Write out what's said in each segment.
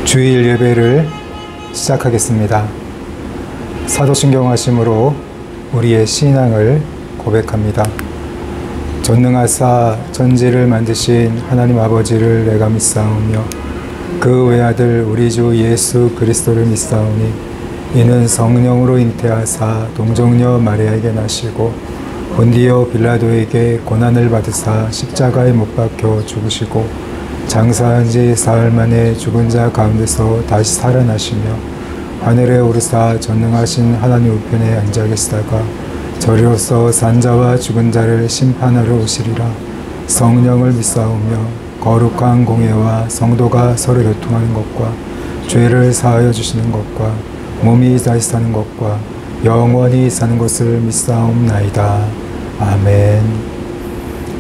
주일 예배를 시작하겠습니다. 사도신경 하심으로 우리의 신앙을 고백합니다. 전능하사 전지를 만드신 하나님 아버지를 내가 믿사오며 그 외아들 우리 주 예수 그리스도를 믿사오니 이는 성령으로 잉태하사 동정녀 마리아에게 나시고 본디오 빌라도에게 고난을 받으사 십자가에 못 박혀 죽으시고 장사한 지 사흘 만에 죽은 자 가운데서 다시 살아나시며 하늘에 오르사 전능하신 하나님 우편에 앉아 계시다가 저리로서 산자와 죽은 자를 심판하러 오시리라. 성령을 믿사오며 거룩한 공예와 성도가 서로 교통하는 것과 죄를 사하여 주시는 것과 몸이 다시 사는 것과 영원히 사는 것을 믿사옵나이다. 아멘.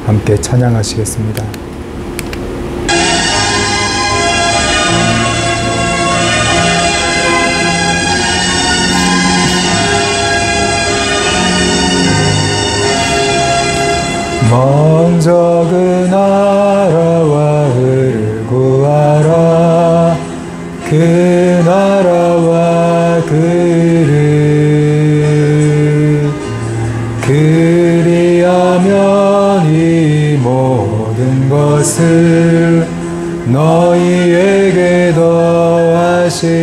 함께 찬양하시겠습니다. 먼저 그 나라와 의를 구하라. 그 나라와 그 의를 그리하면 이 모든 것을 너희에게 더하시리라.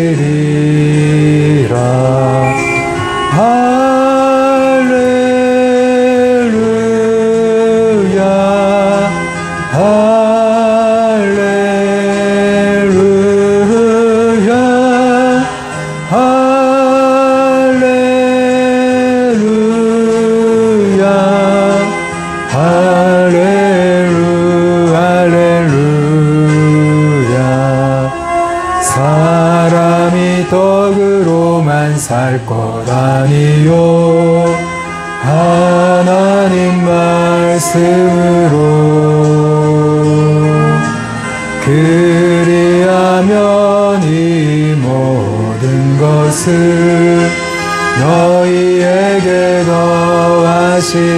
사람이 떡으로만 살 것 아니요 하나님 말씀으로 그리하면 이 모든 것을 너희에게 더하시리라.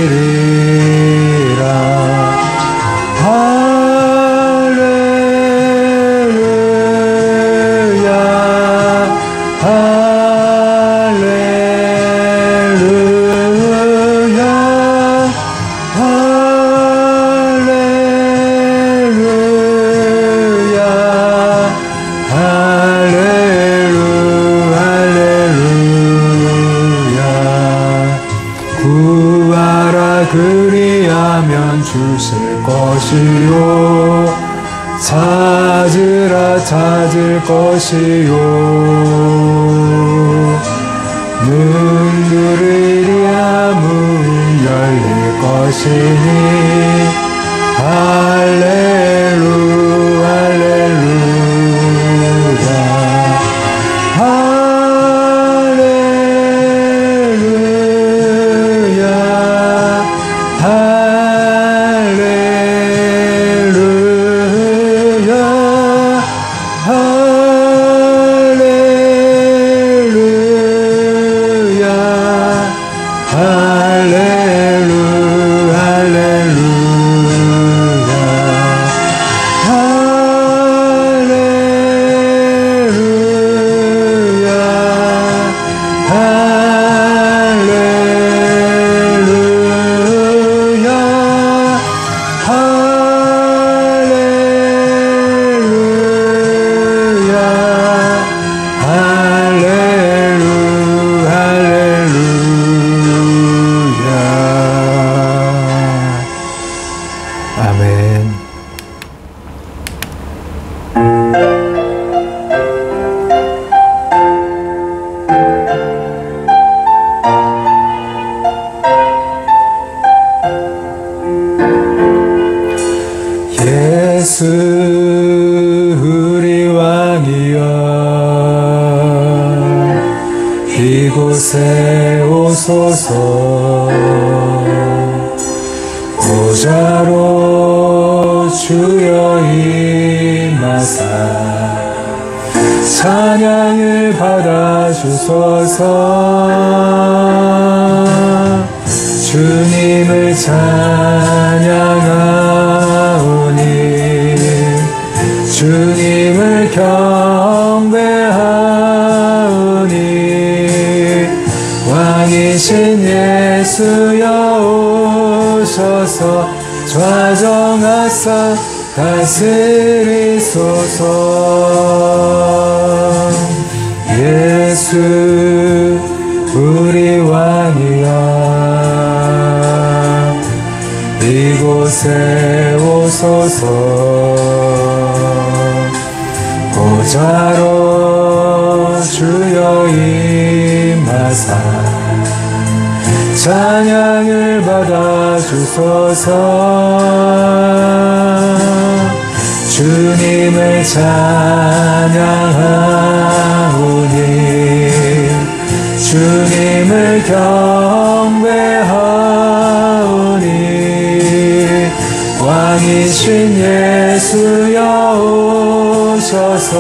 그리하면 주실 것이요 찾으라 찾을 것이요 문 두드리랴 문 열릴 것이니 할렐루야 할렐루야. 예수 우리 왕이여 이곳에 오소서. 보좌로 주여 임하사 찬양을 받아주소서. 주님을 찬양하오니 주님을 경배하오니 주셔서 좌정하사 다스리소서. 예수 우리 왕이여 이곳에 오소서. 보좌로 주여 임하사 찬양을 받아 주소서. 주님을 찬양하오니 주님을 경배하오니 왕이신 예수여 오셔서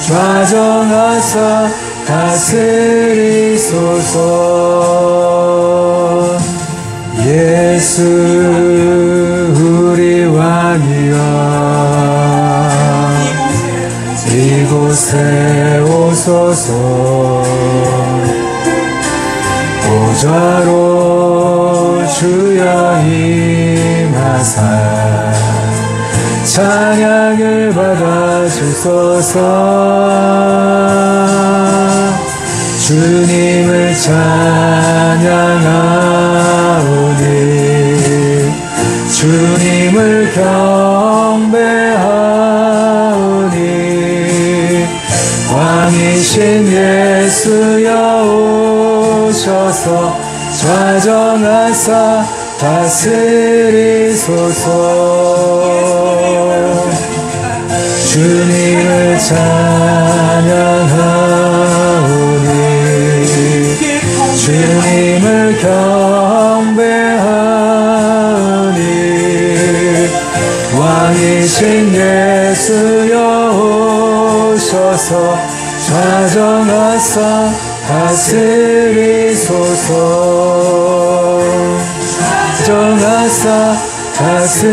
좌정하사 다스리소서. 예수 우리 왕이여 이곳에 오소서. 보좌로 주여 임하사 찬양을 받아 주소서. 주님을 찬양하오니 주님을 경배하오니 왕이신 예수여 오셔서 좌정하사 다스리소서. 주님을 찬양하오니 주님을 경배하오니 왕이신 예수여 오셔서 좌정하사 다스리소서. 좌정하사 다스리소서.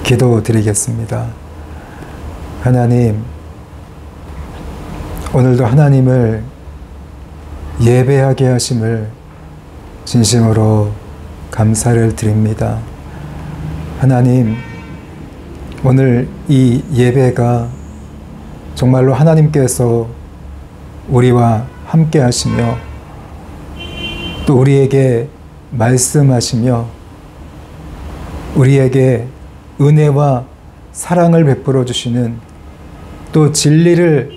기도드리겠습니다. 하나님, 오늘도 하나님을 예배하게 하심을 진심으로 감사를 드립니다. 하나님, 오늘 이 예배가 정말로 하나님께서 우리와 함께 하시며 또 우리에게 말씀하시며 우리에게 은혜와 사랑을 베풀어 주시는 또 진리를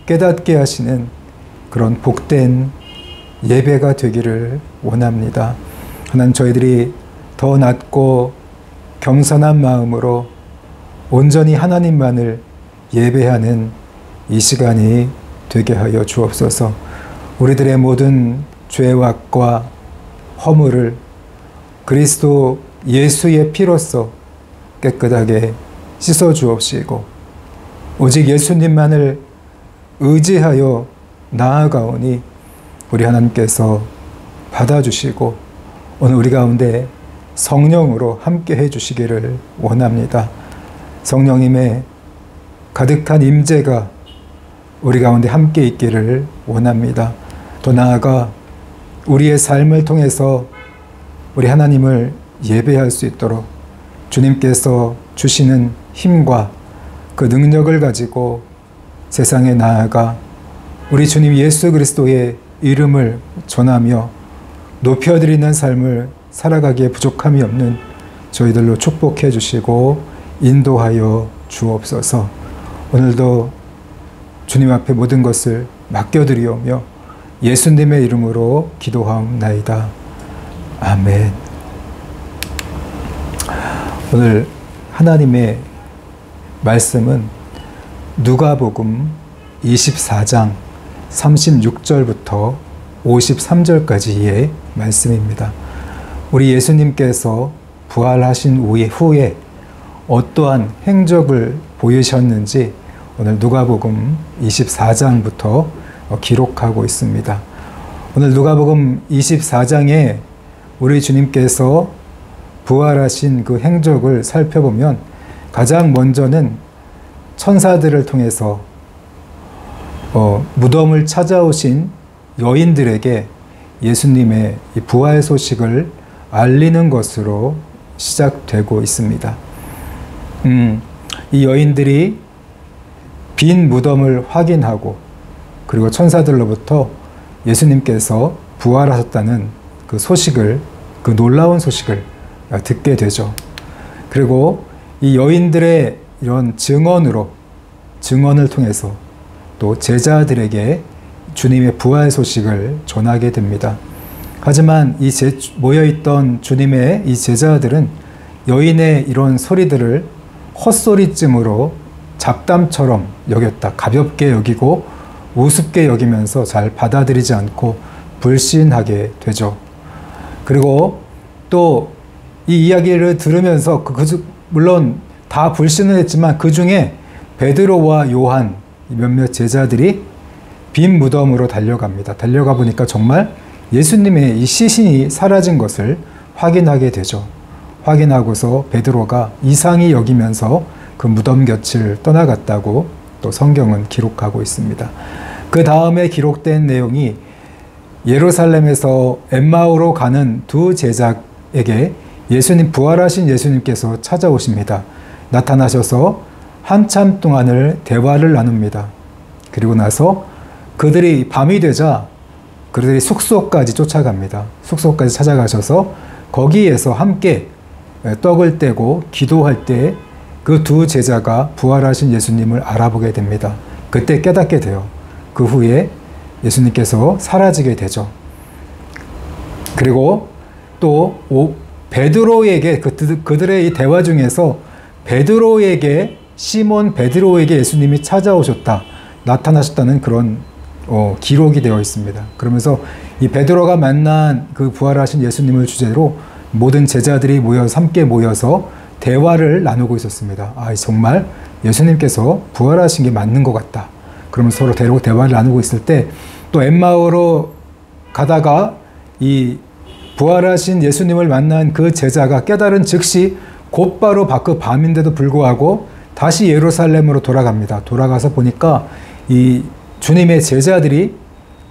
깨닫게 하시는 그런 복된 예배가 되기를 원합니다. 하나님, 저희들이 더 낮고 겸손한 마음으로 온전히 하나님만을 예배하는 이 시간이 되게 하여 주옵소서. 우리들의 모든 죄악과 허물을 그리스도 예수의 피로써 깨끗하게 씻어 주옵시고 오직 예수님만을 의지하여 나아가오니 우리 하나님께서 받아주시고 오늘 우리 가운데 성령으로 함께 해주시기를 원합니다. 성령님의 가득한 임재가 우리 가운데 함께 있기를 원합니다. 또 나아가 우리의 삶을 통해서 우리 하나님을 예배할 수 있도록 주님께서 주시는 힘과 그 능력을 가지고 세상에 나아가 우리 주님 예수 그리스도의 이름을 전하며 높여드리는 삶을 살아가기에 부족함이 없는 저희들로 축복해 주시고 인도하여 주옵소서. 오늘도 주님 앞에 모든 것을 맡겨드리오며 예수님의 이름으로 기도하옵나이다. 아멘. 오늘 하나님의 말씀은 누가복음 24장 36절부터 53절까지의 말씀입니다. 우리 예수님께서 부활하신 후에 어떠한 행적을 보이셨는지 오늘 누가복음 24장부터 기록하고 있습니다. 오늘 누가복음 24장에 우리 주님께서 부활하신 그 행적을 살펴보면 가장 먼저는 천사들을 통해서 무덤을 찾아오신 여인들에게 예수님의 이 부활 소식을 알리는 것으로 시작되고 있습니다. 이 여인들이 빈 무덤을 확인하고 그리고 천사들로부터 예수님께서 부활하셨다는 그 소식을, 그 놀라운 소식을 듣게 되죠. 그리고 이 여인들의 이런 증언을 통해서 또 제자들에게 주님의 부활 소식을 전하게 됩니다. 하지만 이 모여있던 주님의 이 제자들은 여인의 이런 소리들을 헛소리쯤으로 잡담처럼 여겼다. 가볍게 여기고 우습게 여기면서 잘 받아들이지 않고 불신하게 되죠. 그리고 또 이 이야기를 들으면서 물론 다 불신을 했지만 그 중에 베드로와 요한 몇몇 제자들이 빈 무덤으로 달려갑니다. 달려가 보니까 정말 예수님의 이 시신이 사라진 것을 확인하게 되죠. 확인하고서 베드로가 이상히 여기면서 그 무덤 곁을 떠나갔다고 또 성경은 기록하고 있습니다. 그 다음에 기록된 내용이 예루살렘에서 엠마오로 가는 두 제자에게 부활하신 예수님께서 찾아오십니다. 나타나셔서 한참 동안을 대화를 나눕니다. 그리고 나서 그들이 밤이 되자 그들이 숙소까지 쫓아갑니다. 숙소까지 찾아가셔서 거기에서 함께 떡을 떼고 기도할 때 그 두 제자가 부활하신 예수님을 알아보게 됩니다. 그때 깨닫게 돼요. 그 후에 예수님께서 사라지게 되죠. 그리고 또 베드로에게 그들의 이 대화 중에서 시몬 베드로에게 예수님이 찾아오셨다, 나타나셨다는 그런 기록이 되어 있습니다. 그러면서 이 베드로가 만난 그 부활하신 예수님을 주제로 모든 제자들이 함께 모여서 대화를 나누고 있었습니다. 정말 예수님께서 부활하신 게 맞는 것 같다. 그러면서 서로 대화를 나누고 있을 때 또 엠마오로 가다가 이 부활하신 예수님을 만난 그 제자가 깨달은 즉시 곧바로 밤인데도 불구하고 다시 예루살렘으로 돌아갑니다. 돌아가서 보니까 이 주님의 제자들이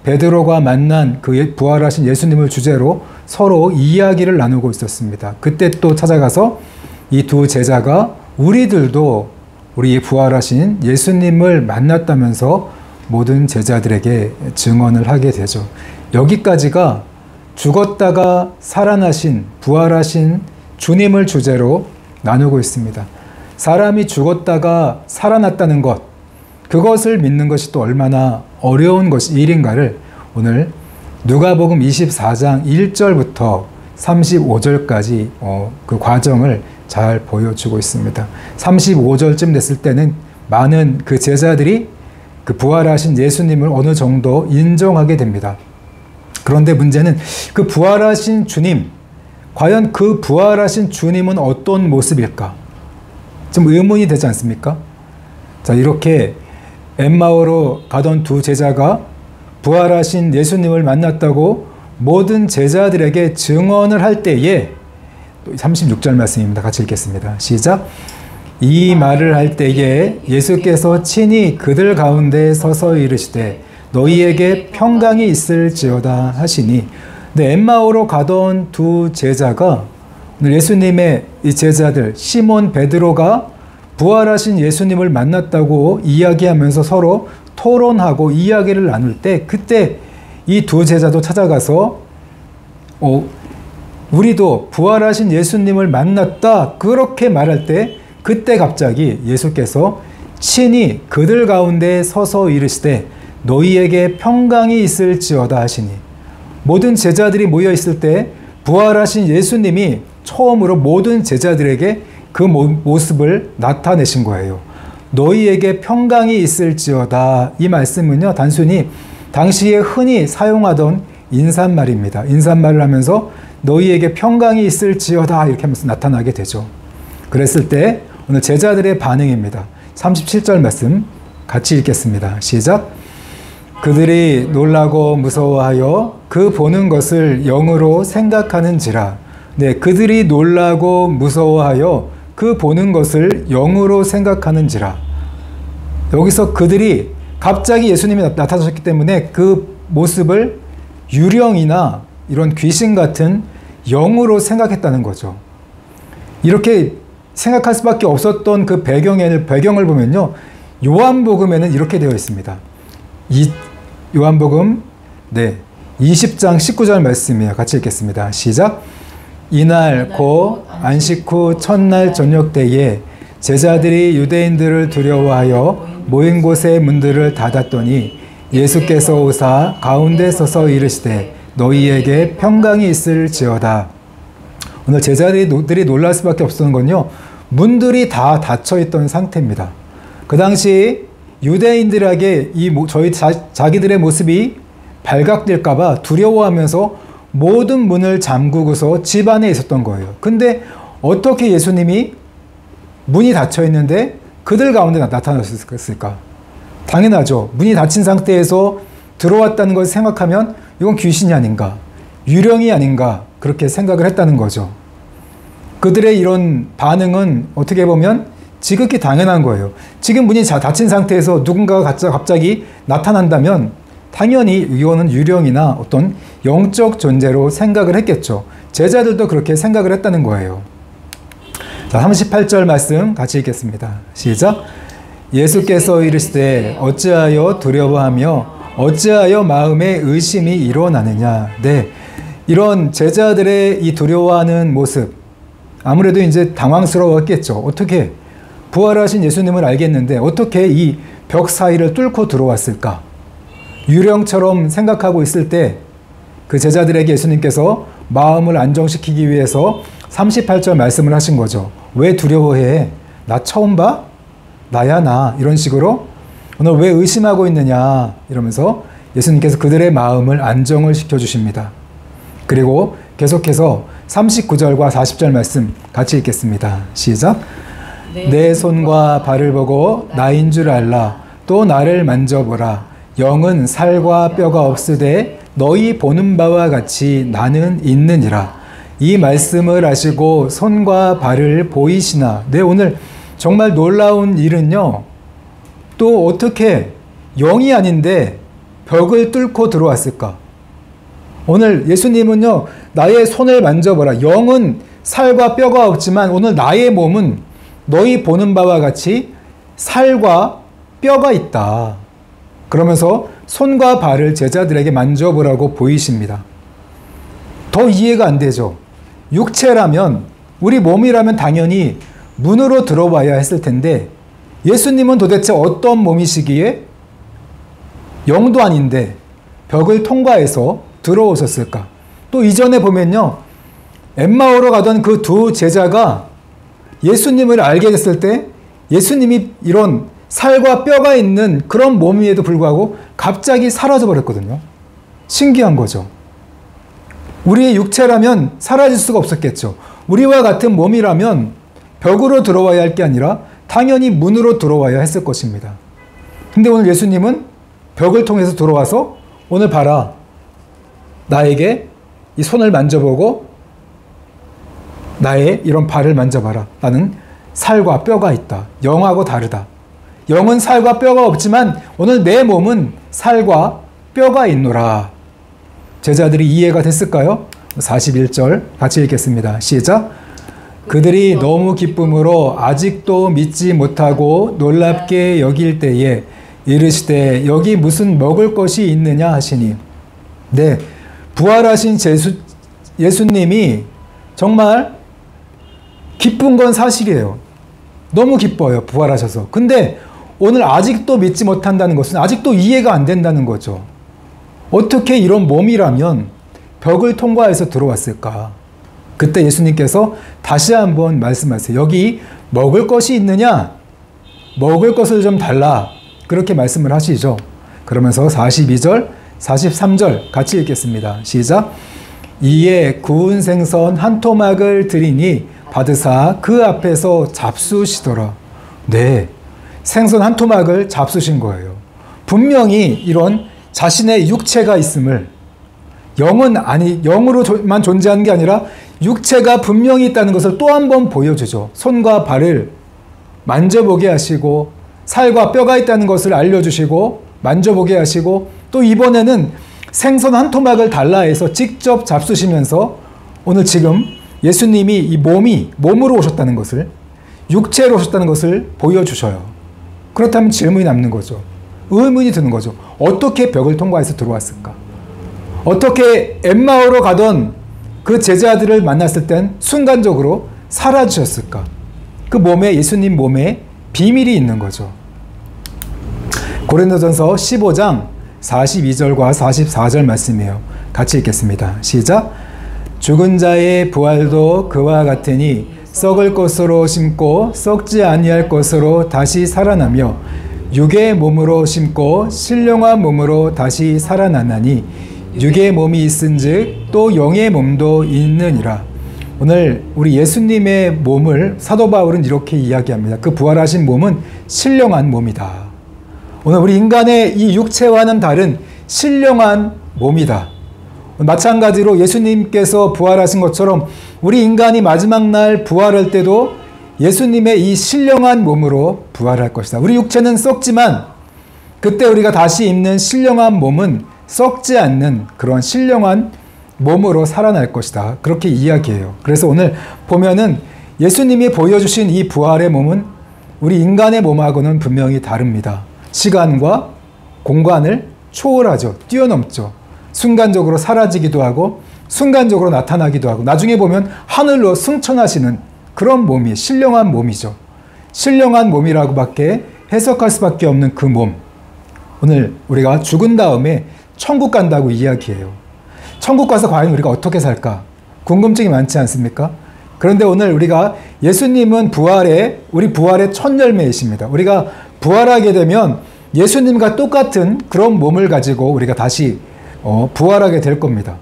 베드로가 만난 그 부활하신 예수님을 주제로 서로 이야기를 나누고 있었습니다. 그때 또 찾아가서 이 두 제자가 우리들도 우리 부활하신 예수님을 만났다면서 모든 제자들에게 증언을 하게 되죠. 여기까지가 죽었다가 살아나신, 부활하신 주님을 주제로 나누고 있습니다. 사람이 죽었다가 살아났다는 것, 그것을 믿는 것이 또 얼마나 어려운 일인가를 오늘 누가복음 24장 1절부터 35절까지 그 과정을 잘 보여주고 있습니다. 35절쯤 됐을 때는 많은 그 제자들이 그 부활하신 예수님을 어느 정도 인정하게 됩니다. 그런데 문제는 그 부활하신 주님, 과연 그 부활하신 주님은 어떤 모습일까? 좀 의문이 되지 않습니까? 자, 이렇게 엠마오로 가던 두 제자가 부활하신 예수님을 만났다고 모든 제자들에게 증언을 할 때에 36절 말씀입니다. 같이 읽겠습니다. 시작. 이 말을 할 때에 예수께서 친히 그들 가운데 서서 이르시되 너희에게 평강이 있을지어다 하시니, 엠마오로 가던 두 제자가 오늘 예수님의 이 제자들 시몬 베드로가 부활하신 예수님을 만났다고 이야기하면서 서로 토론하고 이야기를 나눌 때 그때 이 두 제자도 찾아가서 우리도 부활하신 예수님을 만났다 그렇게 말할 때 그때 갑자기 예수께서 친히 그들 가운데 서서 이르시되 너희에게 평강이 있을지어다 하시니, 모든 제자들이 모여 있을 때 부활하신 예수님이 처음으로 모든 제자들에게 그 모습을 나타내신 거예요. 너희에게 평강이 있을지어다. 이 말씀은요, 단순히 당시에 흔히 사용하던 인사말입니다. 인사말을 하면서 너희에게 평강이 있을지어다 이렇게 하면서 나타나게 되죠. 그랬을 때 오늘 제자들의 반응입니다. 37절 말씀 같이 읽겠습니다. 시작. 그들이 놀라고 무서워하여 그 보는 것을 영으로 생각하는지라. 그들이 놀라고 무서워하여 그 보는 것을 영으로 생각하는지라. 여기서 그들이 갑자기 예수님이 나타나셨기 때문에 그 모습을 유령이나 이런 귀신 같은 영으로 생각했다는 거죠. 이렇게 생각할 수밖에 없었던 그 배경을 보면요. 요한복음에는 이렇게 되어 있습니다. 요한복음 20장 19절 말씀이에요. 같이 읽겠습니다. 시작. 이날 곧 안식 후 첫날 저녁 때에 제자들이 유대인들을 두려워하여 모인 곳의 문들을 닫았더니 예수께서 오사 가운데 서서 이르시되 너희에게 평강이 있을지어다. 오늘 제자들이 놀랄 수밖에 없었던 건요. 문들이 다 닫혀 있던 상태입니다. 그 당시 유대인들에게 자기들의 모습이 발각될까 봐 두려워하면서 모든 문을 잠그고서 집 안에 있었던 거예요. 근데 어떻게 예수님이 문이 닫혀 있는데 그들 가운데 나타났을까? 당연하죠. 문이 닫힌 상태에서 들어왔다는 걸 생각하면 이건 귀신이 아닌가, 유령이 아닌가 그렇게 생각을 했다는 거죠. 그들의 이런 반응은 어떻게 보면 지극히 당연한 거예요. 지금 문이 닫힌 상태에서 누군가가 갑자기 나타난다면 당연히 이거는 유령이나 어떤 영적 존재로 생각을 했겠죠. 제자들도 그렇게 생각을 했다는 거예요. 자, 38절 말씀 같이 읽겠습니다. 시작. 예수께서 이르시되 어찌하여 두려워하며 어찌하여 마음에 의심이 일어나느냐. 네, 이런 제자들의 이 두려워하는 모습 아무래도 이제 당황스러웠겠죠. 어떻게 부활하신 예수님을 알겠는데 어떻게 이 벽 사이를 뚫고 들어왔을까? 유령처럼 생각하고 있을 때 그 제자들에게 예수님께서 마음을 안정시키기 위해서 38절 말씀을 하신 거죠. 왜 두려워해? 나 처음 봐? 나야 나. 이런 식으로 오늘 왜 의심하고 있느냐 이러면서 예수님께서 그들의 마음을 안정을 시켜주십니다. 그리고 계속해서 39절과 40절 말씀 같이 읽겠습니다. 시작. 내 손과 발을 보고 나인 줄 알라. 또 나를 만져보라. 영은 살과 뼈가 없으되 너희 보는 바와 같이 나는 있느니라. 이 말씀을 하시고 손과 발을 보이시나. 네, 오늘 정말 놀라운 일은요. 또 어떻게 영이 아닌데 벽을 뚫고 들어왔을까? 오늘 예수님은요. 나의 손을 만져보라. 영은 살과 뼈가 없지만 오늘 나의 몸은 너희 보는 바와 같이 살과 뼈가 있다. 그러면서 손과 발을 제자들에게 만져보라고 보이십니다. 더 이해가 안 되죠. 육체라면 우리 몸이라면 당연히 문으로 들어와야 했을 텐데 예수님은 도대체 어떤 몸이시기에 영도 아닌데 벽을 통과해서 들어오셨을까? 또 이전에 보면요. 엠마오로 가던 그 두 제자가 예수님을 알게 됐을 때 예수님이 이런 살과 뼈가 있는 그런 몸임에도 불구하고 갑자기 사라져 버렸거든요. 신기한 거죠. 우리의 육체라면 사라질 수가 없었겠죠. 우리와 같은 몸이라면 벽으로 들어와야 할 게 아니라 당연히 문으로 들어와야 했을 것입니다. 근데 오늘 예수님은 벽을 통해서 들어와서 오늘 봐라. 나에게 이 손을 만져보고 나의 이런 발을 만져봐라. 나는 살과 뼈가 있다. 영하고 다르다. 영은 살과 뼈가 없지만 오늘 내 몸은 살과 뼈가 있노라. 제자들이 이해가 됐을까요? 41절 같이 읽겠습니다. 시작. 그들이 너무 기쁨으로 아직도 믿지 못하고 놀랍게 여길 때에 이르시되 여기 무슨 먹을 것이 있느냐 하시니. 네, 부활하신 예수님이 정말 기쁜 건 사실이에요. 너무 기뻐요. 부활하셔서. 근데 오늘 아직도 믿지 못한다는 것은 아직도 이해가 안 된다는 거죠. 어떻게 이런 몸이라면 벽을 통과해서 들어왔을까? 그때 예수님께서 다시 한번 말씀하세요. 여기 먹을 것이 있느냐? 먹을 것을 좀 달라. 그렇게 말씀을 하시죠. 그러면서 42절, 43절 같이 읽겠습니다. 시작. 이에 구운 생선 한 토막을 드리니 받으사 그 앞에서 잡수시더라. 네, 생선 한 토막을 잡수신 거예요. 분명히 이런 자신의 육체가 있음을, 영으로만 존재하는 게 아니라 육체가 분명히 있다는 것을 또 한 번 보여주죠. 손과 발을 만져보게 하시고 살과 뼈가 있다는 것을 알려주시고 만져보게 하시고 또 이번에는 생선 한 토막을 달라 해서 직접 잡수시면서 오늘 지금 예수님이 이 몸으로 오셨다는 것을, 육체로 오셨다는 것을 보여주셔요. 그렇다면 질문이 남는 거죠. 의문이 드는 거죠. 어떻게 벽을 통과해서 들어왔을까? 어떻게 엠마오로 가던 그 제자들을 만났을 땐 순간적으로 사라지셨을까? 그 몸에, 예수님 몸에 비밀이 있는 거죠. 고린도전서 15장 42절과 44절 말씀이에요. 같이 읽겠습니다. 시작. 죽은 자의 부활도 그와 같으니 썩을 것으로 심고 썩지 아니할 것으로 다시 살아나며 육의 몸으로 심고 신령한 몸으로 다시 살아나나니 육의 몸이 있은즉 또 영의 몸도 있느니라. 오늘 우리 예수님의 몸을 사도 바울은 이렇게 이야기합니다. 그 부활하신 몸은 신령한 몸이다. 오늘 우리 인간의 이 육체와는 다른 신령한 몸이다. 마찬가지로 예수님께서 부활하신 것처럼 우리 인간이 마지막 날 부활할 때도 예수님의 이 신령한 몸으로 부활할 것이다. 우리 육체는 썩지만 그때 우리가 다시 입는 신령한 몸은 썩지 않는 그런 신령한 몸으로 살아날 것이다. 그렇게 이야기해요. 그래서 오늘 보면은 예수님이 보여주신 이 부활의 몸은 우리 인간의 몸하고는 분명히 다릅니다. 시간과 공간을 초월하죠. 뛰어넘죠. 순간적으로 사라지기도 하고 순간적으로 나타나기도 하고 나중에 보면 하늘로 승천하시는 그런 몸이 신령한 몸이죠. 신령한 몸이라고밖에 해석할 수밖에 없는 그 몸. 오늘 우리가 죽은 다음에 천국 간다고 이야기해요. 천국 가서 과연 우리가 어떻게 살까? 궁금증이 많지 않습니까? 그런데 오늘 우리가 예수님은 우리 부활의 첫 열매이십니다. 우리가 부활하게 되면 예수님과 똑같은 그런 몸을 가지고 우리가 다시 부활하게 될 겁니다.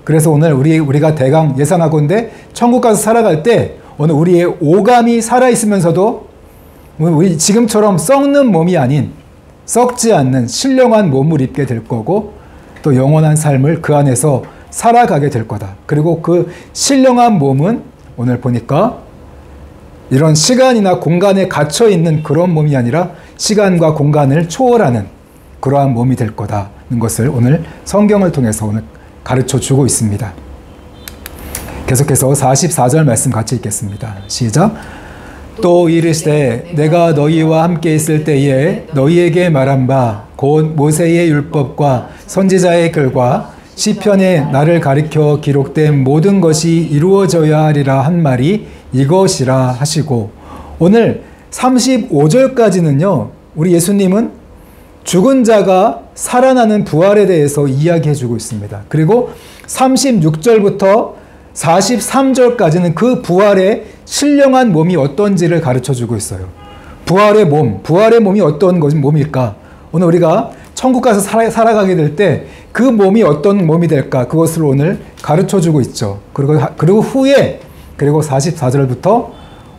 그래서 오늘 우리가 대강 예상하건대 천국 가서 살아갈 때 오늘 우리의 오감이 살아있으면서도 우리 지금처럼 썩는 몸이 아닌 썩지 않는 신령한 몸을 입게 될 거고 또 영원한 삶을 그 안에서 살아가게 될 거다. 그리고 그 신령한 몸은 오늘 보니까 이런 시간이나 공간에 갇혀 있는 그런 몸이 아니라 시간과 공간을 초월하는 그러한 몸이 될 거다는 것을 오늘 성경을 통해서 오늘 가르쳐 주고 있습니다. 계속해서 44절 말씀 같이 읽겠습니다. 시작. 또 이르시되 내가 너희와 함께 있을 때에 너희에게 말한 바 곧 모세의 율법과 선지자의 글과 시편에 나를 가리켜 기록된 모든 것이 이루어져야 하리라 한 말이 이것이라 하시고 오늘 35절까지는요. 우리 예수님은 죽은 자가 살아나는 부활에 대해서 이야기해 주고 있습니다. 그리고 36절부터 43절까지는 그 부활의 신령한 몸이 어떤지를 가르쳐 주고 있어요. 부활의 몸이 어떤 몸일까? 오늘 우리가 천국 가서 살아가게 될 때 그 몸이 어떤 몸이 될까? 그것을 오늘 가르쳐 주고 있죠. 그리고 후에 44절부터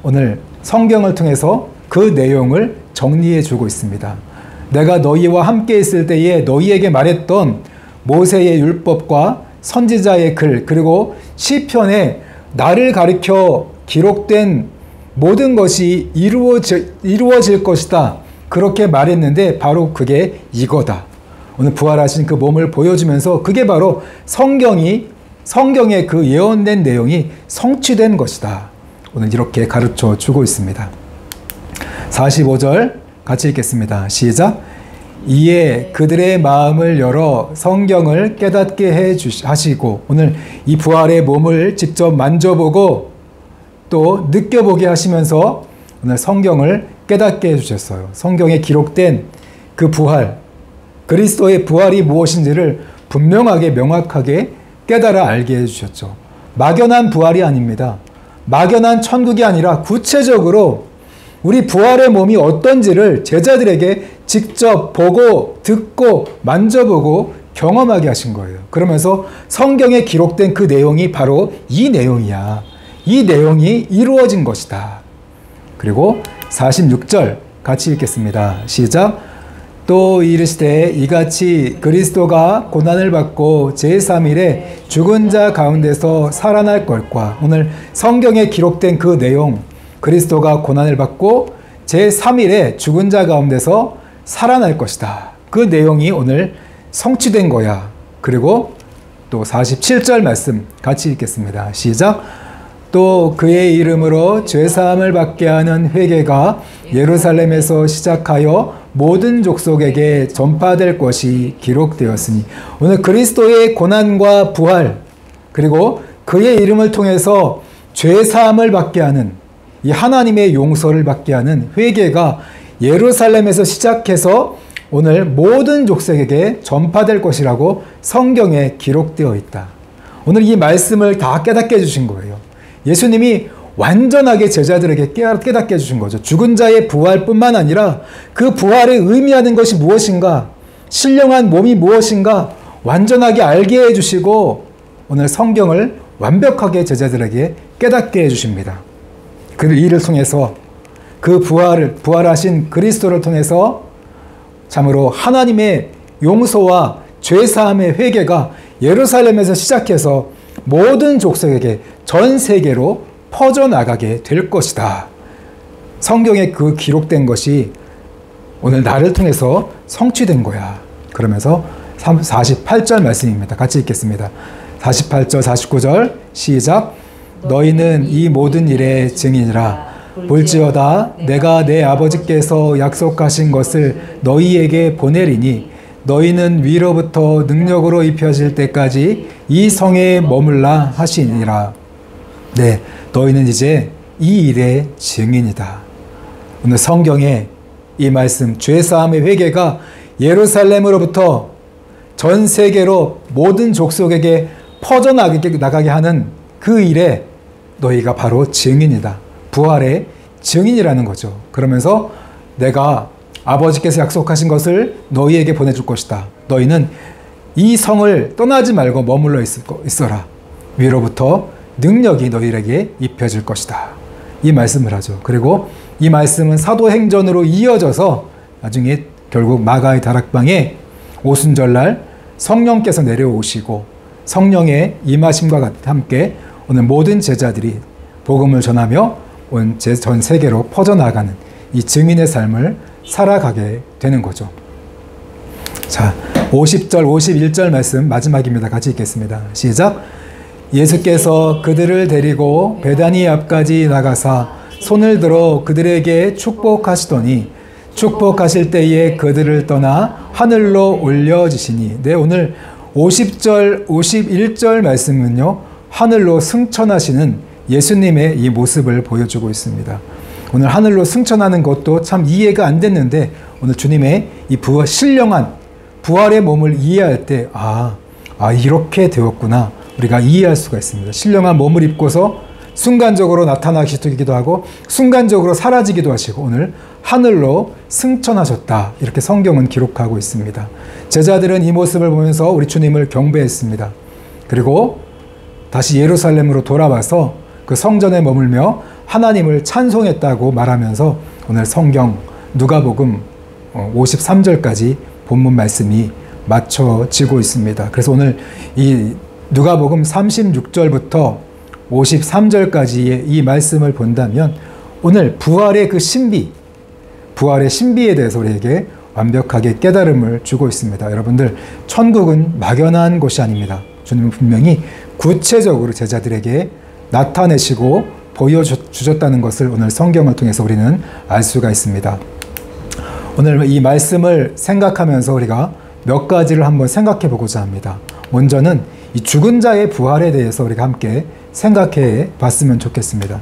오늘 성경을 통해서 그 내용을 정리해 주고 있습니다. 내가 너희와 함께 있을 때에 너희에게 말했던 모세의 율법과 선지자의 글 그리고 시편에 나를 가리켜 기록된 모든 것이 이루어질 것이다. 그렇게 말했는데 바로 그게 이거다. 오늘 부활하신 그 몸을 보여주면서 그게 바로 성경의 그 예언된 내용이 성취된 것이다. 오늘 이렇게 가르쳐 주고 있습니다. 45절 같이 읽겠습니다. 시작. 이에 그들의 마음을 열어 성경을 깨닫게 하시고 오늘 이 부활의 몸을 직접 만져보고 또 느껴보게 하시면서 오늘 성경을 깨닫게 해주셨어요. 성경에 기록된 그 부활, 그리스도의 부활이 무엇인지를 분명하게 명확하게 깨달아 알게 해주셨죠. 막연한 부활이 아닙니다. 막연한 천국이 아니라 구체적으로 우리 부활의 몸이 어떤지를 제자들에게 직접 보고 듣고 만져보고 경험하게 하신 거예요. 그러면서 성경에 기록된 그 내용이 바로 이 내용이야. 이 내용이 이루어진 것이다. 그리고 46절 같이 읽겠습니다. 시작. 또 이르시되 이같이 그리스도가 고난을 받고 제3일에 죽은 자 가운데서 살아날 것과 오늘 성경에 기록된 그 내용 그리스도가 고난을 받고 제3일에 죽은 자 가운데서 살아날 것이다. 그 내용이 오늘 성취된 거야. 그리고 또 47절 말씀 같이 읽겠습니다. 시작. 또 그의 이름으로 죄사함을 받게 하는 회개가 예루살렘에서 시작하여 모든 족속에게 전파될 것이 기록되었으니, 오늘 그리스도의 고난과 부활, 그리고 그의 이름을 통해서 죄사함을 받게 하는, 이 하나님의 용서를 받게 하는 회개가 예루살렘에서 시작해서 오늘 모든 족속에게 전파될 것이라고 성경에 기록되어 있다. 오늘 이 말씀을 다 깨닫게 해주신 거예요. 예수님이 완전하게 제자들에게 깨닫게 해주신 거죠. 죽은 자의 부활뿐만 아니라 그 부활에 의미하는 것이 무엇인가, 신령한 몸이 무엇인가 완전하게 알게 해주시고 오늘 성경을 완벽하게 제자들에게 깨닫게 해주십니다. 그 일을 통해서 그 부활하신 그리스도를 통해서 참으로 하나님의 용서와 죄사함의 회개가 예루살렘에서 시작해서 모든 족속에게 전 세계로 퍼져나가게 될 것이다. 성경에 그 기록된 것이 오늘 나를 통해서 성취된 거야. 그러면서 48절 말씀입니다. 같이 읽겠습니다. 48절 49절 시작. 너희는 이 모든 일의 증인이라. 볼지어다 내가 내 아버지께서 약속하신 것을 너희에게 보내리니 너희는 위로부터 능력으로 입혀질 때까지 이 성에 머물라 하시니라. 네, 너희는 이제 이 일의 증인이다. 오늘 성경에 이 말씀, 죄사함의 회개가 예루살렘으로부터 전 세계로 모든 족속에게 퍼져나가게 하는 그 일에 너희가 바로 증인이다. 부활의 증인이라는 거죠. 그러면서 내가 아버지께서 약속하신 것을 너희에게 보내줄 것이다. 너희는 이 성을 떠나지 말고 머물러 있어라. 위로부터 능력이 너희에게 입혀질 것이다. 이 말씀을 하죠. 그리고 이 말씀은 사도행전으로 이어져서 나중에 결국 마가의 다락방에 오순절날 성령께서 내려오시고 성령의 임하심과 함께 오늘 모든 제자들이 복음을 전하며 전 세계로 퍼져나가는 이 증인의 삶을 살아가게 되는 거죠. 자, 50절, 51절 말씀 마지막입니다. 같이 읽겠습니다. 시작. 예수께서 그들을 데리고 베다니 앞까지 나가사 손을 들어 그들에게 축복하시더니 축복하실 때에 그들을 떠나 하늘로 올려지시니. 네, 오늘 50절, 51절 말씀은요, 하늘로 승천하시는 예수님의 이 모습을 보여주고 있습니다. 오늘 하늘로 승천하는 것도 참 이해가 안 됐는데 오늘 주님의 이 신령한 부활의 몸을 이해할 때 이렇게 되었구나 우리가 이해할 수가 있습니다. 신령한 몸을 입고서 순간적으로 나타나시기도 하고 순간적으로 사라지기도 하시고 오늘 하늘로 승천하셨다, 이렇게 성경은 기록하고 있습니다. 제자들은 이 모습을 보면서 우리 주님을 경배했습니다. 그리고 다시 예루살렘으로 돌아와서 그 성전에 머물며 하나님을 찬송했다고 말하면서 오늘 성경 누가복음 53절까지 본문 말씀이 맞춰지고 있습니다. 그래서 오늘 이 누가복음 36절부터 53절까지의 이 말씀을 본다면 오늘 부활의 그 신비, 부활의 신비에 대해서 우리에게 완벽하게 깨달음을 주고 있습니다. 여러분들, 천국은 막연한 곳이 아닙니다. 주님은 분명히 구체적으로 제자들에게 나타내시고 보여주셨다는 것을 오늘 성경을 통해서 우리는 알 수가 있습니다. 오늘 이 말씀을 생각하면서 우리가 몇 가지를 한번 생각해 보고자 합니다. 먼저는 이 죽은 자의 부활에 대해서 우리가 함께 생각해 봤으면 좋겠습니다.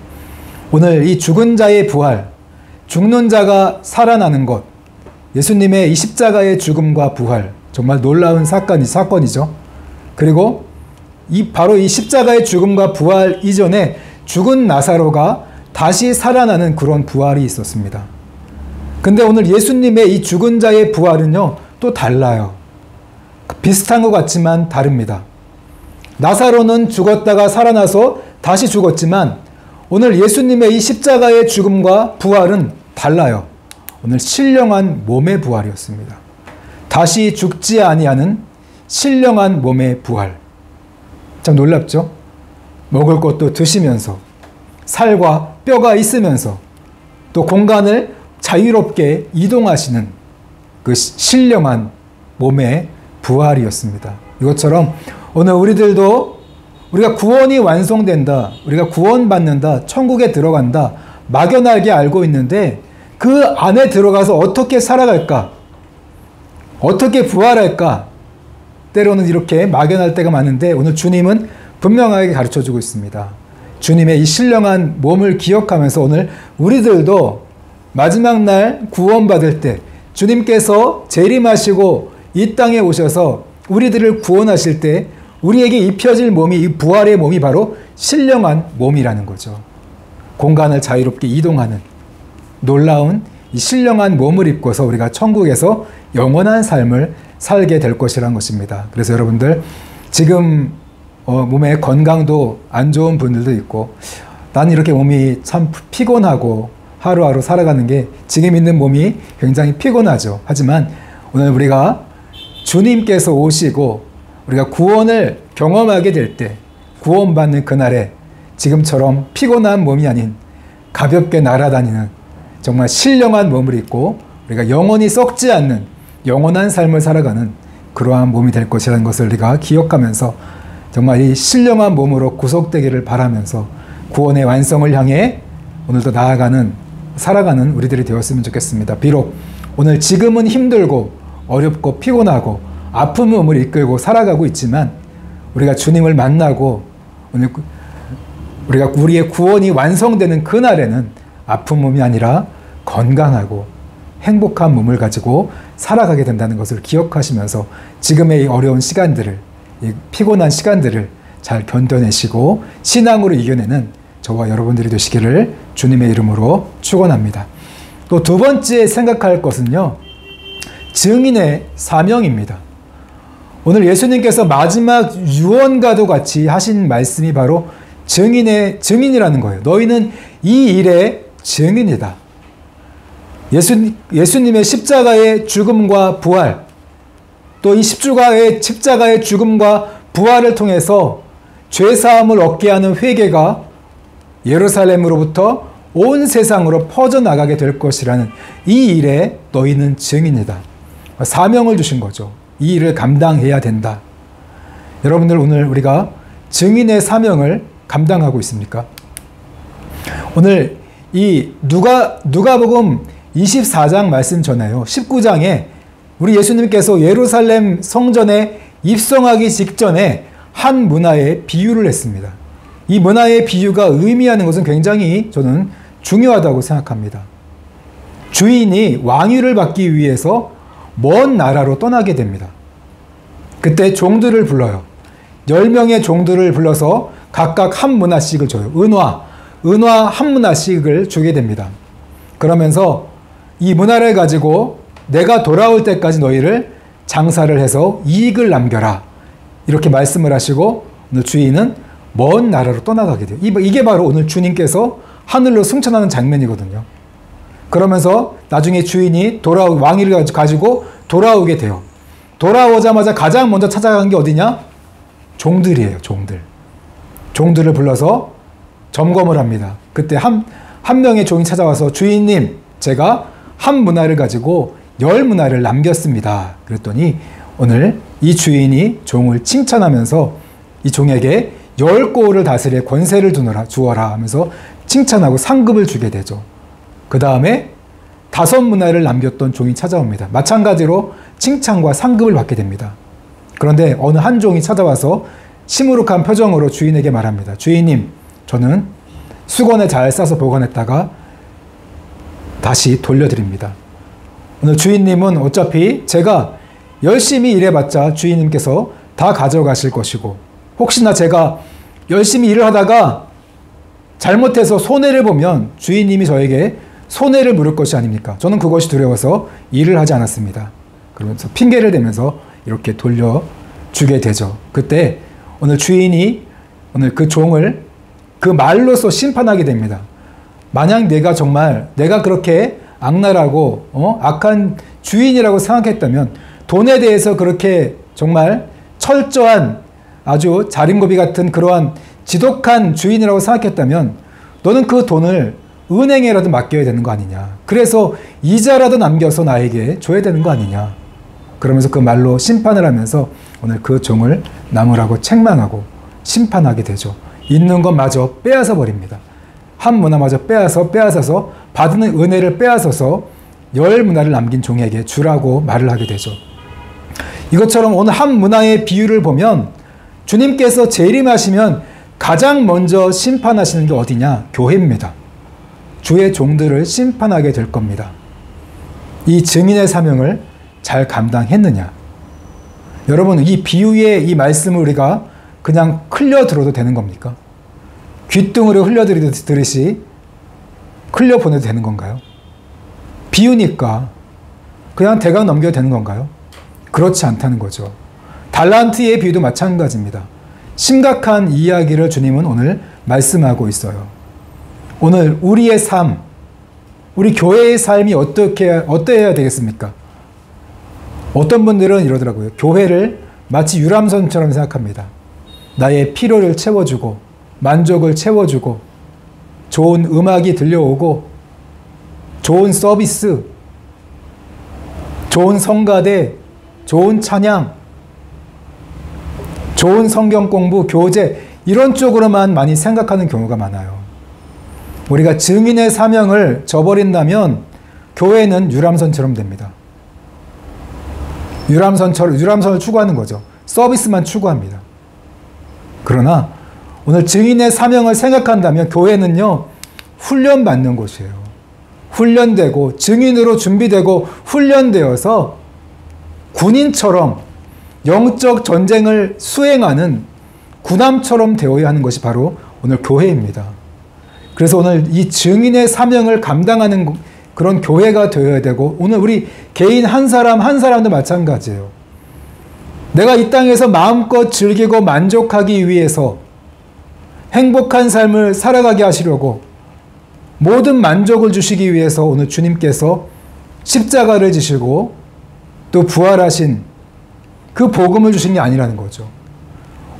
오늘 이 죽은 자의 부활, 죽는 자가 살아나는 것, 예수님의 이 십자가의 죽음과 부활, 정말 놀라운 사건이죠. 그리고 바로 이 십자가의 죽음과 부활 이전에 죽은 나사로가 다시 살아나는 그런 부활이 있었습니다. 근데 오늘 예수님의 이 죽은 자의 부활은요, 또 달라요. 비슷한 것 같지만 다릅니다. 나사로는 죽었다가 살아나서 다시 죽었지만 오늘 예수님의 이 십자가의 죽음과 부활은 달라요. 오늘 신령한 몸의 부활이었습니다. 다시 죽지 아니하는 신령한 몸의 부활. 참 놀랍죠? 먹을 것도 드시면서 살과 뼈가 있으면서 또 공간을 자유롭게 이동하시는 그 신령한 몸의 부활이었습니다. 이것처럼 오늘 우리들도 우리가 구원이 완성된다, 우리가 구원받는다, 천국에 들어간다 막연하게 알고 있는데 그 안에 들어가서 어떻게 살아갈까? 어떻게 부활할까? 때로는 이렇게 막연할 때가 많은데 오늘 주님은 분명하게 가르쳐주고 있습니다. 주님의 이 신령한 몸을 기억하면서 오늘 우리들도 마지막 날 구원받을 때 주님께서 재림하시고 이 땅에 오셔서 우리들을 구원하실 때 우리에게 입혀질 몸이, 이 부활의 몸이 바로 신령한 몸이라는 거죠. 공간을 자유롭게 이동하는 놀라운 이 신령한 몸을 입고서 우리가 천국에서 영원한 삶을 살게 될 것이란 것입니다. 그래서 여러분들 지금 몸의 건강도 안 좋은 분들도 있고 난 이렇게 몸이 참 피곤하고 하루하루 살아가는 게 지금 있는 몸이 굉장히 피곤하죠. 하지만 오늘 우리가 주님께서 오시고 우리가 구원을 경험하게 될 때 구원받는 그날에 지금처럼 피곤한 몸이 아닌 가볍게 날아다니는 정말 신령한 몸을 입고 우리가 영원히 썩지 않는 영원한 삶을 살아가는 그러한 몸이 될 것이라는 것을 우리가 기억하면서 정말 이 신령한 몸으로 구속되기를 바라면서 구원의 완성을 향해 오늘도 살아가는 우리들이 되었으면 좋겠습니다. 비록 오늘 지금은 힘들고 어렵고 피곤하고 아픈 몸을 이끌고 살아가고 있지만 우리가 주님을 만나고 오늘 우리가 우리의 구원이 완성되는 그날에는 아픈 몸이 아니라 건강하고 행복한 몸을 가지고 살아가게 된다는 것을 기억하시면서 지금의 이 어려운 시간들을, 이 피곤한 시간들을 잘 견뎌내시고 신앙으로 이겨내는 저와 여러분들이 되시기를 주님의 이름으로 축원합니다. 또 두 번째 생각할 것은요, 증인의 사명입니다. 오늘 예수님께서 마지막 유언과도 같이 하신 말씀이 바로 증인이라는 거예요. 너희는 이 일의 증인이다. 예수님의 십자가의 죽음과 부활, 또 이 십자가의 죽음과 부활을 통해서 죄사함을 얻게 하는 회개가 예루살렘으로부터 온 세상으로 퍼져나가게 될 것이라는 이 일에 너희는 증인이다. 사명을 주신 거죠. 이 일을 감당해야 된다. 여러분들 오늘 우리가 증인의 사명을 감당하고 있습니까? 오늘 이 누가복음 24장 말씀 전에요. 19장에 우리 예수님께서 예루살렘 성전에 입성하기 직전에 한 문화의 비유를 했습니다. 이 문화의 비유가 의미하는 것은 굉장히 저는 중요하다고 생각합니다. 주인이 왕위를 받기 위해서 먼 나라로 떠나게 됩니다. 그때 종들을 불러요. 10명의 종들을 불러서 각각 한 문화씩을 줘요. 은화 한 문화씩을 주게 됩니다. 그러면서 이 문화를 가지고 내가 돌아올 때까지 너희를 장사를 해서 이익을 남겨라. 이렇게 말씀을 하시고 오늘 주인은 먼 나라로 떠나가게 돼요. 이게 바로 오늘 주님께서 하늘로 승천하는 장면이거든요. 그러면서 나중에 주인이 왕위를 가지고 돌아오게 돼요. 돌아오자마자 가장 먼저 찾아간 게 어디냐? 종들이에요. 종들을 불러서 점검을 합니다. 그때 한 명의 종이 찾아와서 주인님, 제가 한 문화를 가지고 10문화를 남겼습니다. 그랬더니 오늘 이 주인이 종을 칭찬하면서 이 종에게 10고을을 다스릴 권세를 주어라 하면서 칭찬하고 상급을 주게 되죠. 그 다음에 5문화를 남겼던 종이 찾아옵니다. 마찬가지로 칭찬과 상급을 받게 됩니다. 그런데 어느 한 종이 찾아와서 시무룩한 표정으로 주인에게 말합니다. 주인님, 저는 수건에 잘 싸서 보관했다가 다시 돌려드립니다. 오늘 주인님은 어차피 제가 열심히 일해봤자 주인님께서 다 가져가실 것이고, 혹시나 제가 열심히 일을 하다가 잘못해서 손해를 보면 주인님이 저에게 손해를 물을 것이 아닙니까? 저는 그것이 두려워서 일을 하지 않았습니다. 그러면서 핑계를 대면서 이렇게 돌려주게 되죠. 그때 오늘 주인이 오늘 그 종을 그 말로써 심판하게 됩니다. 만약 내가 그렇게 악랄하고 악한 주인이라고 생각했다면, 돈에 대해서 그렇게 정말 철저한 아주 자린고비 같은 그러한 지독한 주인이라고 생각했다면 너는 그 돈을 은행에라도 맡겨야 되는 거 아니냐. 그래서 이자라도 남겨서 나에게 줘야 되는 거 아니냐. 그러면서 그 말로 심판을 하면서 오늘 그 종을 나무라고 책망하고 심판하게 되죠. 있는 것마저 빼앗아 버립니다. 한 문화마저 빼앗아서 받는 은혜를 빼앗아서 10문화를 남긴 종에게 주라고 말을 하게 되죠. 이것처럼 오늘 한 문화의 비유를 보면 주님께서 재림하시면 가장 먼저 심판하시는 게 어디냐? 교회입니다. 주의 종들을 심판하게 될 겁니다. 이 증인의 사명을 잘 감당했느냐? 여러분, 이 비유의 이 말씀을 우리가 그냥 흘려 들어도 되는 겁니까? 귓등으로 흘려들이듯이 흘려보내도 되는 건가요? 비유니까 그냥 대강 넘겨도 되는 건가요? 그렇지 않다는 거죠. 달란트의 비유도 마찬가지입니다. 심각한 이야기를 주님은 오늘 말씀하고 있어요. 오늘 우리의 삶, 우리 교회의 삶이 어떠해야 되겠습니까? 어떤 분들은 이러더라고요. 교회를 마치 유람선처럼 생각합니다. 나의 필요를 채워주고 만족을 채워주고 좋은 음악이 들려오고 좋은 서비스, 좋은 성가대, 좋은 찬양, 좋은 성경 공부, 교제 이런 쪽으로만 많이 생각하는 경우가 많아요. 우리가 증인의 사명을 저버린다면 교회는 유람선처럼 됩니다. 유람선을 추구하는 거죠. 서비스만 추구합니다. 그러나 오늘 증인의 사명을 생각한다면 교회는요, 훈련받는 곳이에요. 훈련되고 증인으로 준비되고 훈련되어서 군인처럼 영적 전쟁을 수행하는 군함처럼 되어야 하는 것이 바로 오늘 교회입니다. 그래서 오늘 이 증인의 사명을 감당하는 그런 교회가 되어야 되고, 오늘 우리 개인 한 사람 한 사람도 마찬가지예요. 내가 이 땅에서 마음껏 즐기고 만족하기 위해서 행복한 삶을 살아가게 하시려고 모든 만족을 주시기 위해서 오늘 주님께서 십자가를 지시고 또 부활하신 그 복음을 주신 게 아니라는 거죠.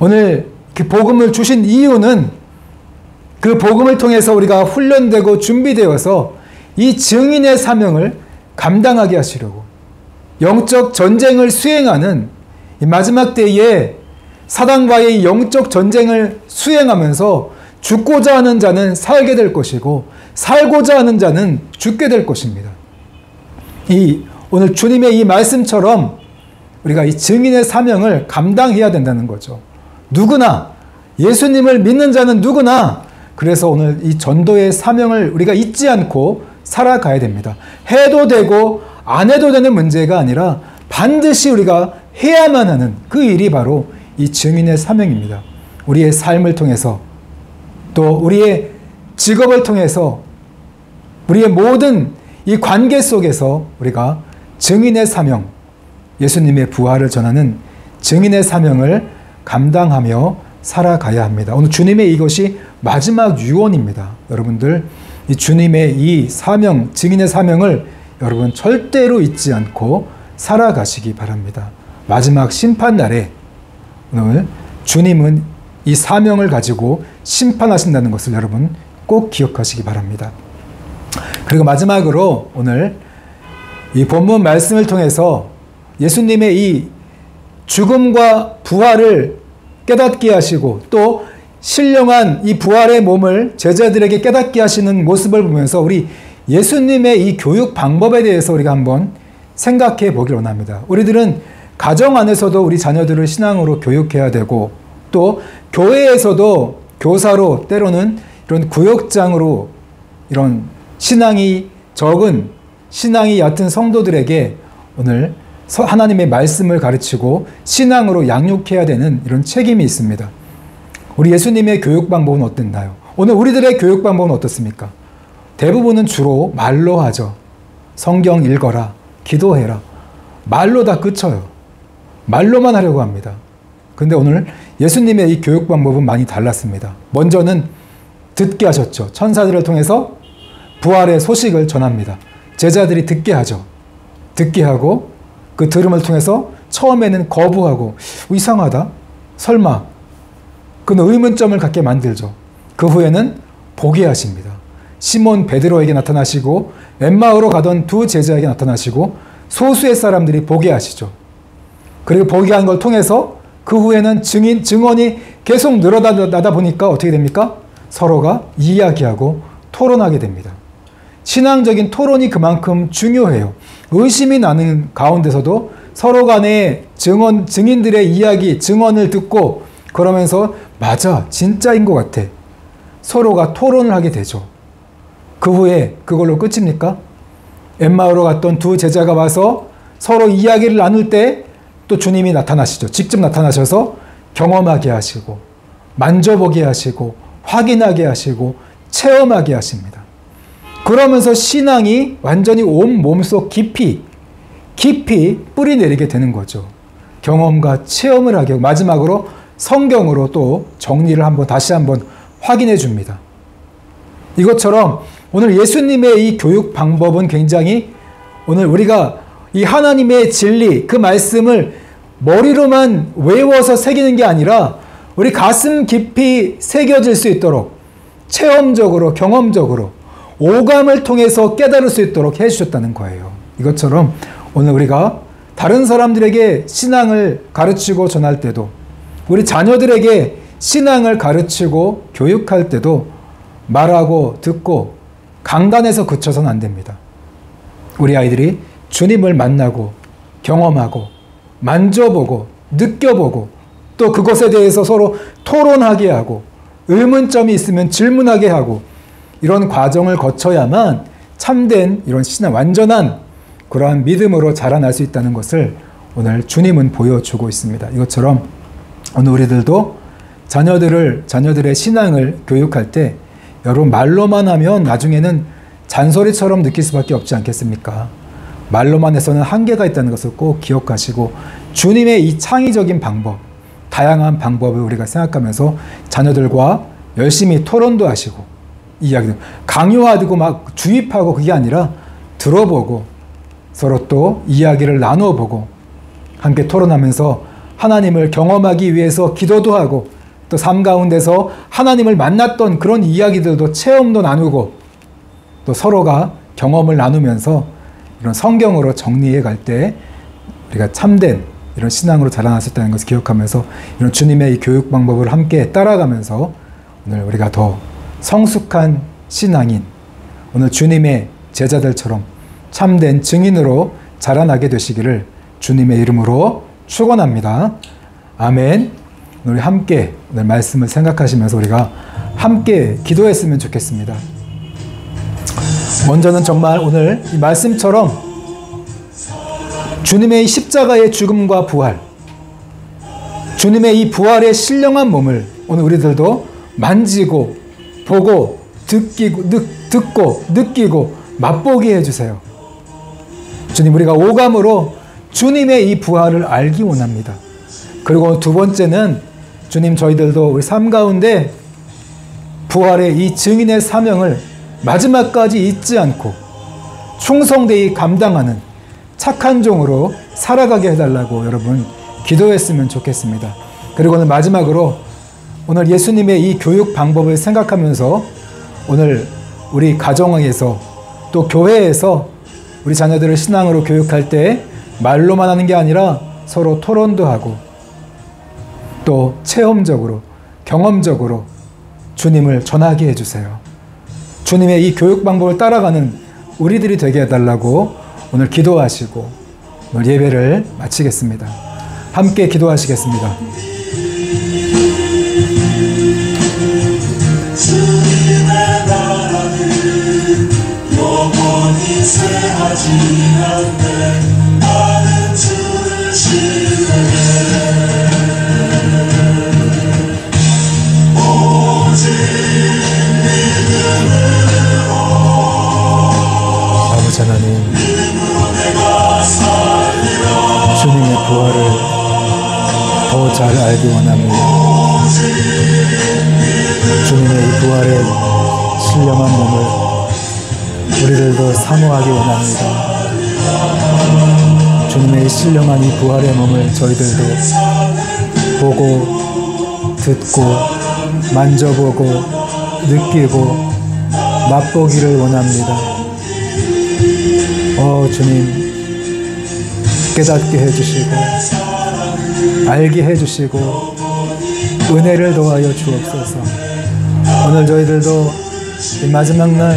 오늘 그 복음을 주신 이유는 그 복음을 통해서 우리가 훈련되고 준비되어서 이 증인의 사명을 감당하게 하시려고 영적 전쟁을 수행하는 이 마지막 때에 사단과의 영적 전쟁을 수행하면서 죽고자 하는 자는 살게 될 것이고 살고자 하는 자는 죽게 될 것입니다. 오늘 주님의 이 말씀처럼 우리가 이 증인의 사명을 감당해야 된다는 거죠. 누구나, 예수님을 믿는 자는 누구나, 그래서 오늘 이 전도의 사명을 우리가 잊지 않고 살아가야 됩니다. 해도 되고 안 해도 되는 문제가 아니라 반드시 우리가 해야만 하는 그 일이 바로 이 증인의 사명입니다. 우리의 삶을 통해서 또 우리의 직업을 통해서 우리의 모든 이 관계 속에서 우리가 증인의 사명, 예수님의 부활을 전하는 증인의 사명을 감당하며 살아가야 합니다. 오늘 주님의 이것이 마지막 유언입니다. 여러분들 이 주님의 이 사명, 증인의 사명을 여러분 절대로 잊지 않고 살아가시기 바랍니다. 마지막 심판날에 오늘 주님은 이 사명을 가지고 심판하신다는 것을 여러분 꼭 기억하시기 바랍니다. 그리고 마지막으로 오늘 이 본문 말씀을 통해서 예수님의 이 죽음과 부활을 깨닫게 하시고 또 신령한 이 부활의 몸을 제자들에게 깨닫게 하시는 모습을 보면서 우리 예수님의 이 교육 방법에 대해서 우리가 한번 생각해 보길 원합니다. 우리들은 가정 안에서도 우리 자녀들을 신앙으로 교육해야 되고 또 교회에서도 교사로 때로는 이런 구역장으로 이런 신앙이 적은 신앙이 얕은 성도들에게 오늘 하나님의 말씀을 가르치고 신앙으로 양육해야 되는 이런 책임이 있습니다. 우리 예수님의 교육 방법은 어땠나요? 오늘 우리들의 교육 방법은 어떻습니까? 대부분은 주로 말로 하죠. 성경 읽어라, 기도해라. 말로 다 그쳐요. 말로만 하려고 합니다. 근데 오늘 예수님의 이 교육 방법은 많이 달랐습니다. 먼저는 듣게 하셨죠. 천사들을 통해서 부활의 소식을 전합니다. 제자들이 듣게 하죠. 듣게 하고 그 들음을 통해서 처음에는 거부하고 이상하다? 설마? 그 의문점을 갖게 만들죠. 그 후에는 보게 하십니다. 시몬 베드로에게 나타나시고 엠마오로 가던 두 제자에게 나타나시고 소수의 사람들이 보게 하시죠. 그리고 보게 한 걸 통해서 그 후에는 증언이 계속 늘어나다 보니까 어떻게 됩니까? 서로가 이야기하고 토론하게 됩니다. 신앙적인 토론이 그만큼 중요해요. 의심이 나는 가운데서도 서로 간의 증인들의 이야기, 증언을 듣고 그러면서 맞아, 진짜인 것 같아. 서로가 토론을 하게 되죠. 그 후에 그걸로 끝입니까? 엠마오로 갔던 두 제자가 와서 서로 이야기를 나눌 때 또 주님이 나타나시죠. 직접 나타나셔서 경험하게 하시고 만져보게 하시고 확인하게 하시고 체험하게 하십니다. 그러면서 신앙이 완전히 온 몸속 깊이 뿌리 내리게 되는 거죠. 경험과 체험을 하게 하고 마지막으로 성경으로 또 정리를 다시 한번 확인해 줍니다. 이것처럼 오늘 예수님의 이 교육 방법은 굉장히 오늘 우리가 이 하나님의 진리, 그 말씀을 머리로만 외워서 새기는 게 아니라 우리 가슴 깊이 새겨질 수 있도록 체험적으로, 경험적으로, 오감을 통해서 깨달을 수 있도록 해주셨다는 거예요. 이것처럼 오늘 우리가 다른 사람들에게 신앙을 가르치고 전할 때도, 우리 자녀들에게 신앙을 가르치고 교육할 때도 말하고 듣고 강단에서 그쳐서는 안 됩니다. 우리 아이들이 주님을 만나고 경험하고 만져보고 느껴보고 또 그것에 대해서 서로 토론하게 하고 의문점이 있으면 질문하게 하고 이런 과정을 거쳐야만 참된 이런 신앙, 완전한 그러한 믿음으로 자라날 수 있다는 것을 오늘 주님은 보여주고 있습니다. 이것처럼 오늘 우리들도 자녀들의 신앙을 교육할 때 여러분 말로만 하면 나중에는 잔소리처럼 느낄 수밖에 없지 않겠습니까? 말로만 해서는 한계가 있다는 것을 꼭 기억하시고 주님의 이 창의적인 방법, 다양한 방법을 우리가 생각하면서 자녀들과 열심히 토론도 하시고 이야기도 강요하고 막 주입하고 그게 아니라 들어보고 서로 또 이야기를 나눠보고 함께 토론하면서 하나님을 경험하기 위해서 기도도 하고 또 삶 가운데서 하나님을 만났던 그런 이야기들도 체험도 나누고 또 서로가 경험을 나누면서 이런 성경으로 정리해 갈 때 우리가 참된 이런 신앙으로 자라날 수 있다는 것을 기억하면서 이런 주님의 이 교육 방법을 함께 따라가면서 오늘 우리가 더 성숙한 신앙인, 오늘 주님의 제자들처럼 참된 증인으로 자라나게 되시기를 주님의 이름으로 축원합니다. 아멘. 우리 함께 오늘 말씀을 생각하시면서 우리가 함께 기도했으면 좋겠습니다. 먼저는 정말 오늘 이 말씀처럼 주님의 십자가의 죽음과 부활, 주님의 이 부활의 신령한 몸을 오늘 우리들도 만지고 보고 듣고 느끼고 맛보게 해주세요. 주님, 우리가 오감으로 주님의 이 부활을 알기 원합니다. 그리고 두 번째는 주님, 저희들도 우리 삶 가운데 부활의 이 증인의 사명을 마지막까지 잊지 않고 충성되이 감당하는 착한 종으로 살아가게 해달라고 여러분 기도했으면 좋겠습니다. 그리고 오늘 마지막으로 오늘 예수님의 이 교육 방법을 생각하면서 오늘 우리 가정에서 또 교회에서 우리 자녀들을 신앙으로 교육할 때 말로만 하는 게 아니라 서로 토론도 하고 또 체험적으로 경험적으로 주님을 전하게 해주세요. 주님의 이 교육 방법을 따라가는 우리들이 되게 해달라고 오늘 기도하시고 오늘 예배를 마치겠습니다. 함께 기도하시겠습니다. 주님의 나라는 영원히 쇠하지 않네. 나는 주를 신뢰해. 오직 믿음으로 아버지 하나님, 주님의 부활을 더 잘 알기 원합니다. 주님의 이 부활의 신령한 몸을 우리들도 사모하기 원합니다. 주님의 이 신령한 이 부활의 몸을 저희들도 보고 듣고 만져보고 느끼고 맛보기를 원합니다. 주님, 깨닫게 해주시고 알게 해주시고 은혜를 더하여 주옵소서. 오늘 저희들도 이 마지막 날